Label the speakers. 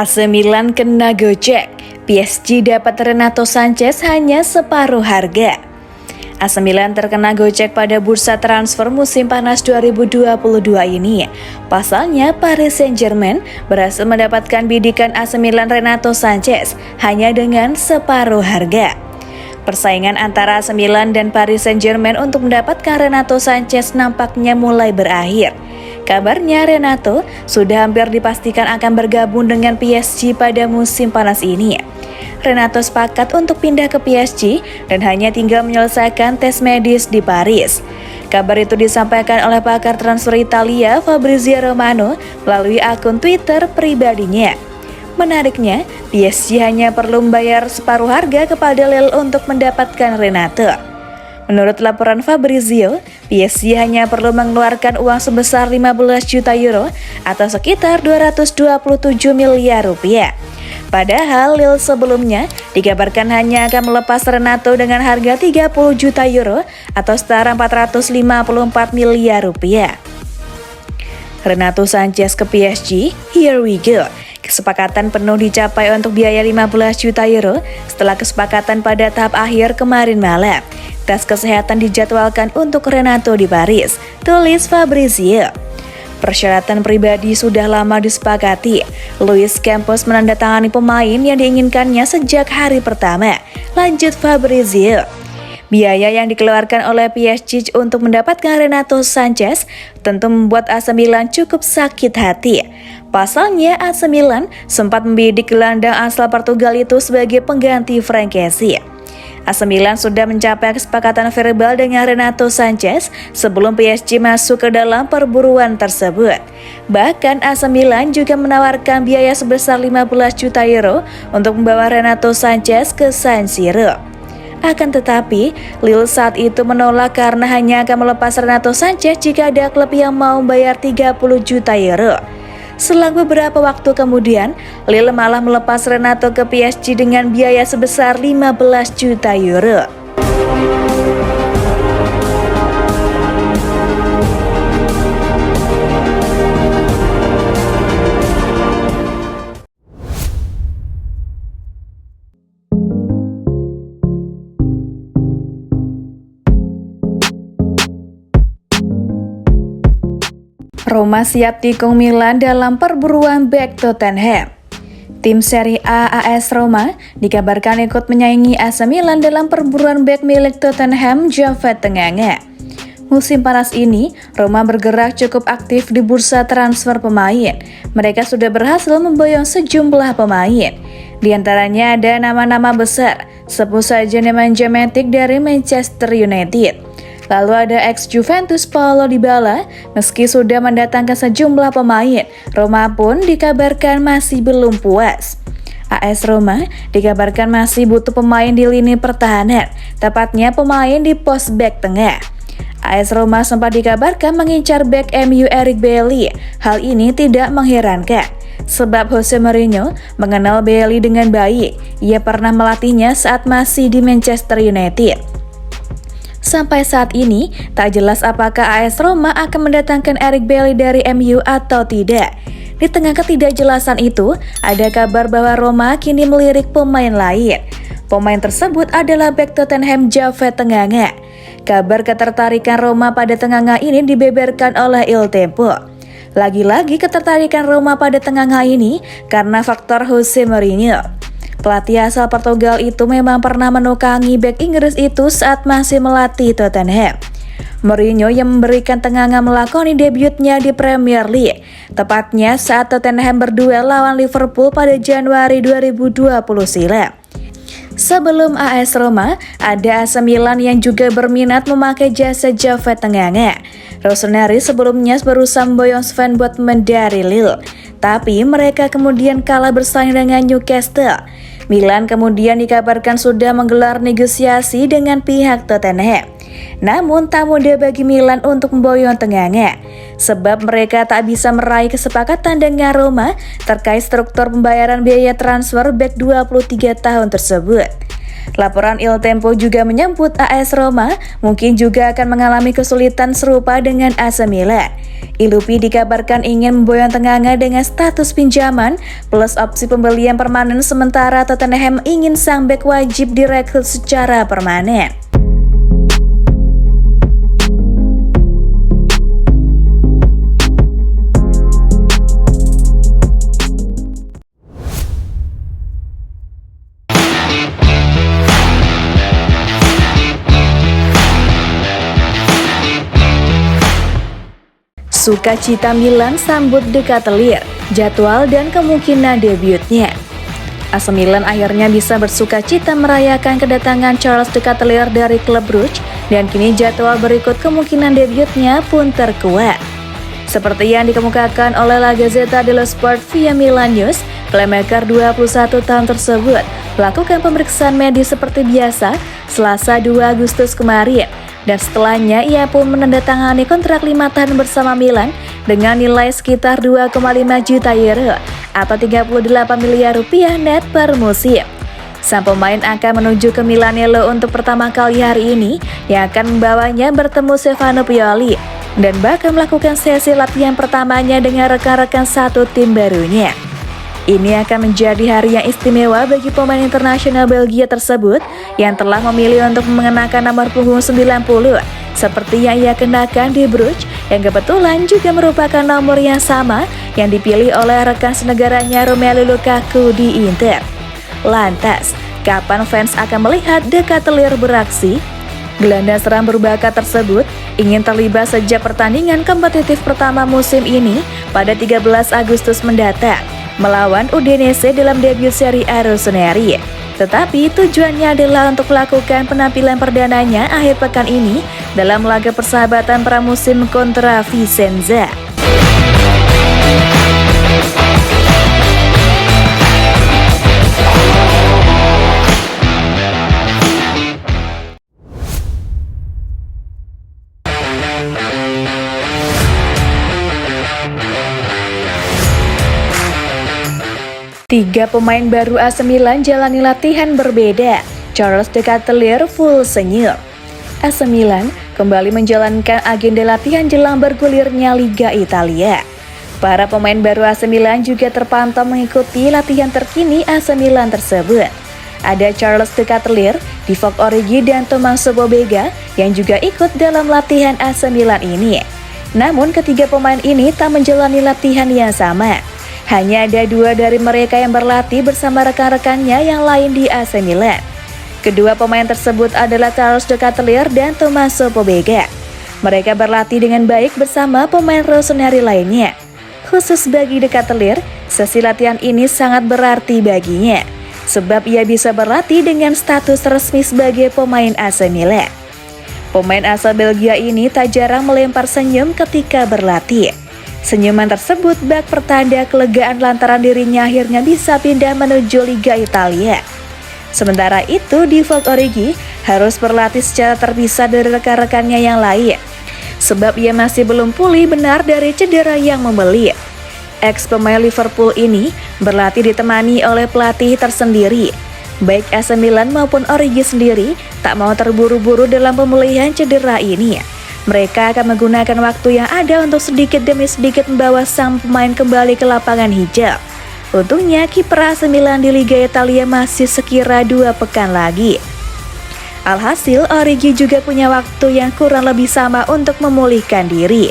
Speaker 1: AC Milan kena gocek, PSG dapat Renato Sanches hanya separuh harga. AC Milan terkena gocek pada bursa transfer musim panas 2022 ini. Pasalnya, Paris Saint-Germain berhasil mendapatkan bidikan AC Milan Renato Sanches hanya dengan separuh harga. Persaingan antara AC Milan dan Paris Saint-Germain untuk mendapatkan Renato Sanches nampaknya mulai berakhir. Kabarnya Renato sudah hampir dipastikan akan bergabung dengan PSG pada musim panas ini. Renato sepakat untuk pindah ke PSG dan hanya tinggal menyelesaikan tes medis di Paris. Kabar itu disampaikan oleh pakar transfer Italia Fabrizio Romano melalui akun Twitter pribadinya. Menariknya, PSG hanya perlu membayar separuh harga kepada Lille untuk mendapatkan Renato. Menurut laporan Fabrizio, PSG hanya perlu mengeluarkan uang sebesar 15 juta euro atau sekitar 227 miliar rupiah. Padahal Lille sebelumnya dikabarkan hanya akan melepas Renato dengan harga 30 juta euro atau setara 454 miliar rupiah. Renato Sanches ke PSG, here we go. Kesepakatan penuh dicapai untuk biaya 15 juta euro setelah kesepakatan pada tahap akhir kemarin malam. Tes kesehatan dijadwalkan untuk Renato di Paris, tulis Fabrizio. Persyaratan pribadi sudah lama disepakati. Luis Campos menandatangani pemain yang diinginkannya sejak hari pertama, lanjut Fabrizio. Biaya yang dikeluarkan oleh PSG untuk mendapatkan Renato Sanches tentu membuat AC Milan cukup sakit hati. Pasalnya AC Milan sempat membidik gelandang asal Portugal itu sebagai pengganti Frank Kessie. AC Milan sudah mencapai kesepakatan verbal dengan Renato Sanches sebelum PSG masuk ke dalam perburuan tersebut. Bahkan AC Milan juga menawarkan biaya sebesar 15 juta euro untuk membawa Renato Sanches ke San Siro. Akan tetapi, Lille saat itu menolak karena hanya akan melepas Renato Sanches jika ada klub yang mau membayar 30 juta euro. Selang beberapa waktu kemudian, Lille malah melepas Renato ke PSG dengan biaya sebesar 15 juta euro. Roma siap tikung Milan dalam perburuan bek Tottenham. Tim Serie A AS Roma dikabarkan ikut menyaingi AC Milan dalam perburuan bek milik Tottenham Javed Tenganga. Musim panas ini, Roma bergerak cukup aktif di bursa transfer pemain. Mereka sudah berhasil memboyong sejumlah pemain. Di antaranya ada nama-nama besar, sebut saja Nemanja Matic dari Manchester United. Lalu ada ex-Juventus Paulo Dybala. Meski sudah mendatangkan sejumlah pemain, Roma pun dikabarkan masih belum puas. AS Roma dikabarkan masih butuh pemain di lini pertahanan, tepatnya pemain di pos bek tengah. AS Roma sempat dikabarkan mengincar bek MU Eric Bailly. Hal ini tidak mengherankan, sebab Jose Mourinho mengenal Bailly dengan baik. Ia pernah melatihnya saat masih di Manchester United. Sampai saat ini, tak jelas apakah AS Roma akan mendatangkan Eric Bailly dari MU atau tidak. Di tengah ketidakjelasan itu, ada kabar bahwa Roma kini melirik pemain lain. Pemain tersebut adalah bek Tottenham Javed Tenganga. Kabar ketertarikan Roma pada Tenganga ini dibeberkan oleh Il Tempo. Lagi-lagi ketertarikan Roma pada Tenganga ini karena faktor Jose Mourinho. Pelatih asal Portugal itu memang pernah menukangi bek Inggris itu saat masih melatih Tottenham. Mourinho yang memberikan Tenganga melakoni debutnya di Premier League, tepatnya saat Tottenham berduel lawan Liverpool pada Januari 2020 silam. Sebelum AS Roma, ada AC Milan yang juga berminat memakai jasa Javed Tenganga. Rossoneri sebelumnya berusaha memboyong Sven Botman dari Lille, tapi mereka kemudian kalah bersaing dengan Newcastle. Milan kemudian dikabarkan sudah menggelar negosiasi dengan pihak Tottenham. Namun tak mudah bagi Milan untuk memboyong Tenganga, sebab mereka tak bisa meraih kesepakatan dengan Roma terkait struktur pembayaran biaya transfer bek 23 tahun tersebut. Laporan Il Tempo juga menyebut AS Roma mungkin juga akan mengalami kesulitan serupa dengan AC Milan. Ilupi dikabarkan ingin memboyong Tenganga dengan status pinjaman plus opsi pembelian permanen, sementara Tottenham ingin sang bek wajib direkrut secara permanen. Sukacita Milan sambut De Ketelaere, jadwal dan kemungkinan debutnya. AC Milan akhirnya bisa bersukacita merayakan kedatangan Charles De Ketelaere dari klub Bruges, dan kini jadwal berikut kemungkinan debutnya pun terkuat. Seperti yang dikemukakan oleh La Gazzetta dello Sport via Milan News, playmaker 21 tahun tersebut melakukan pemeriksaan medis seperti biasa Selasa 2 Agustus kemarin. Dan setelahnya ia pun menandatangani kontrak 5 tahun bersama Milan dengan nilai sekitar 2,5 juta euro atau 38 miliar rupiah net per musim. Sang pemain akan menuju ke Milanello untuk pertama kali hari ini, yang akan membawanya bertemu Stefano Pioli dan bahkan melakukan sesi latihan pertamanya dengan rekan-rekan satu tim barunya. Ini akan menjadi hari yang istimewa bagi pemain internasional Belgia tersebut yang telah memilih untuk mengenakan nomor punggung 90 seperti yang ia kenakan di Bruges, yang kebetulan juga merupakan nomor yang sama yang dipilih oleh rekan senegaranya Romelu Lukaku di Inter. Lantas, kapan fans akan melihat De Ketelaere beraksi? Gelandang serang berbakat tersebut ingin terlibat sejak pertandingan kompetitif pertama musim ini pada 13 Agustus mendatang melawan Udinese dalam debut Serie A Rossoneri. Tetapi tujuannya adalah untuk melakukan penampilan perdananya akhir pekan ini dalam laga persahabatan pramusim kontra Vicenza. Tiga pemain baru AC Milan jalani latihan berbeda. Charles De Ketelaere full senyum. AC Milan kembali menjalankan agenda latihan jelang bergulirnya Liga Italia. Para pemain baru AC Milan juga terpantau mengikuti latihan terkini AC Milan tersebut. Ada Charles De Ketelaere, Divock Origi, dan Tommaso Pobega yang juga ikut dalam latihan AC Milan ini. Namun ketiga pemain ini tak menjalani latihan yang sama. Hanya ada dua dari mereka yang berlatih bersama rekan-rekannya yang lain di AC Milan. Kedua pemain tersebut adalah Charles De Ketelaere dan Tommaso Pobega. Mereka berlatih dengan baik bersama pemain Rossoneri lainnya. Khusus bagi De Ketelaere, sesi latihan ini sangat berarti baginya, sebab ia bisa berlatih dengan status resmi sebagai pemain AC Milan. Pemain asal Belgia ini tak jarang melempar senyum ketika berlatih. Senyuman tersebut bak pertanda kelegaan lantaran dirinya akhirnya bisa pindah menuju Liga Italia. Sementara itu, Divock Origi harus berlatih secara terpisah dari rekan-rekannya yang lain, sebab ia masih belum pulih benar dari cedera yang membelit. Ex-pemain Liverpool ini berlatih ditemani oleh pelatih tersendiri. Baik AC Milan maupun Origi sendiri tak mau terburu-buru dalam pemulihan cedera ini. Mereka akan menggunakan waktu yang ada untuk sedikit demi sedikit membawa sang pemain kembali ke lapangan hijau. Untungnya kiper AC Milan di Liga Italia masih sekira 2 pekan lagi. Alhasil, Origi juga punya waktu yang kurang lebih sama untuk memulihkan diri.